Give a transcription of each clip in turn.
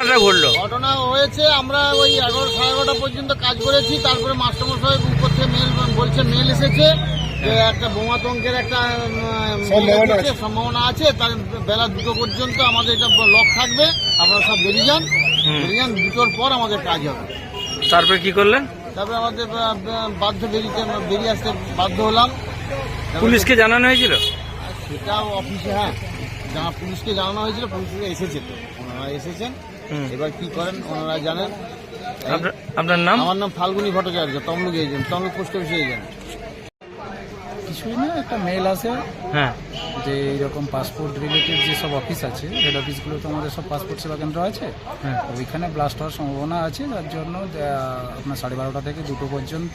ঘটনা হয়েছে, আমরা ওই 11 সাড়ে 11টা পর্যন্ত কাজ করেছি। তারপরে মাস্টারমশাই উপর থেকে মেল এসেছে যে একটা বোমাতঙ্কের একটা সম্ভাবনা আছে। তার বেলা 2টো পর্যন্ত আমাদের এটা লক থাকবে, আপনারা সব বেরিয়ে যান। 2টোর পর আমাদের কাজ হবে। তারপরে কি করলেন? তারপরে আমাদের বেরিয়ে আসতে বাধ্য হলাম। পুলিশকে জানানো হয়েছিল? সেটা অফিসে, হ্যাঁ, পুলিশকে জানানো হয়েছিল। পুলিশ এসেছে, তো ওনারা এসেছেন। এবার কি করেন ওনারা জানেন। আপনার নাম? আমার নাম ফাল্গুনী ভট্টাচার্য, তমলুক এজেন্ট, তমলুক পোস্ট অফিসে এজেন্ট। কিছুই না, একটা মেল আছে হ্যাঁ, যে এইরকম পাসপোর্ট রিলেটেড যেসব অফিস আছে, হেড অফিসগুলো তো আমাদের সব পাসপোর্ট সেবা কেন্দ্র আছে, ওইখানে ব্লাস্ট হওয়ার সম্ভাবনা আছে। যার জন্য আপনার 12:30 থেকে 2টো পর্যন্ত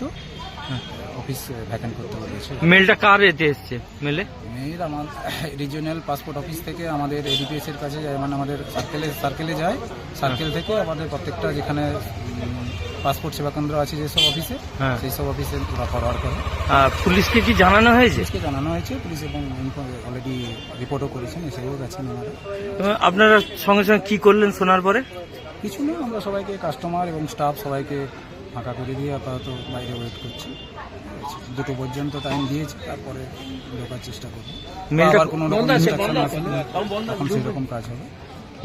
অফিস ভ্যাকেন্ট করতে বলেছে। মেলটা কার এতে এসছে? মেল আমার রিজিওনাল পাসপোর্ট অফিস থেকে আমাদের এডিপিএস এর কাছে যায়, মানে আমাদের সার্কেলে যায়। সার্কেল থেকে আমাদের প্রত্যেকটা যেখানে পাসপোর্ট সেবা কেন্দ্র আছে যেসব অফিসে, সেই সব অফিসে ওরা ফরওয়ার্ড করে। পুলিশকে কি জানানো হয়েছে? পুলিশকে জানানো হয়েছে, পুলিশ এবং অলরেডি রিপোর্টও করেছেন, এসেও গেছেন ওনারা। আপনারা সঙ্গে সঙ্গে কি করলেন শোনার পরে? কিছু না, আমরা সবাইকে, কাস্টমার এবং স্টাফ সবাইকে ফাঁকা করে দিয়ে আপাতত বাইরে ওয়েট করছি। 2টো পর্যন্ত টাইম দিয়েছি, তারপরে ঢোকার চেষ্টা করবো। আবার কোনো রকম ইনস্ট্রাকশন আসলে তখন সেরকম কাজ হবে।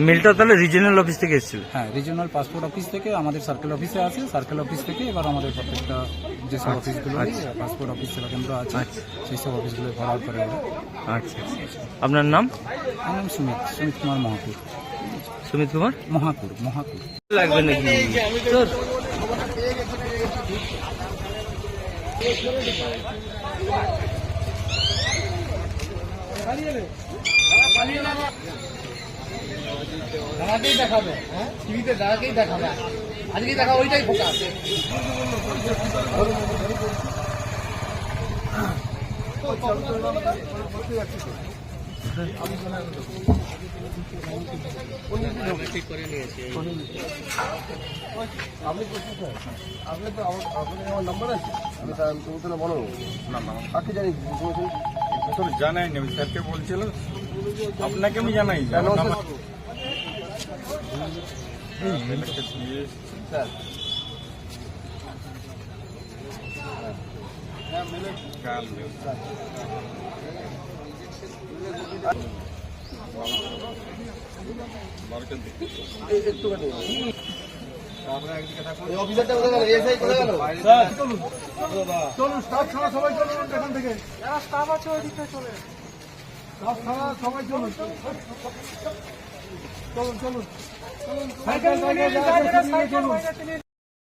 মেলটা তাহলে রিজিওনাল অফিস থেকে এসেছিল? হ্যাঁ, রিজিওনাল পাসপোর্ট অফিস থেকে আমাদের সার্কেল অফিসে আছে, সার্কেল অফিস থেকে এবার আমাদের প্রত্যেকটা যেসব অফিসগুলো পাসপোর্ট অফিস সেবা কেন্দ্র আছে সেই সব অফিসগুলো ফরওয়ার্ড করে ওরা। আচ্ছা, আপনার নাম? আমার নাম সুমিত কুমার মহাকুর। সুমিত কুমার মহাকুর লাগবে নাকি? দাঁড়াকেই দেখাবে, হ্যাঁ, টিভিতে দাঁড়াকেই দেখাবে। আজকেই দেখা, ওইটাই ফোকাস। আপনি তো আমার নাম্বার আছে, আমি তো বলো না, কাকে জানি জানাই না, আমি স্যারকে বলছিল, আপনাকে আমি জানাই। অফিসারটা কোথায় গেল? এসআই কোথায় গেল? চলুন, স্টাফ ছাড়া সবাই চলুন এখান থেকে। যারা স্টাফ আছে ওই দিকে চলে, স্টাফ ছাড়া সবাই চলুন। চলুন সাইকেল চলুন।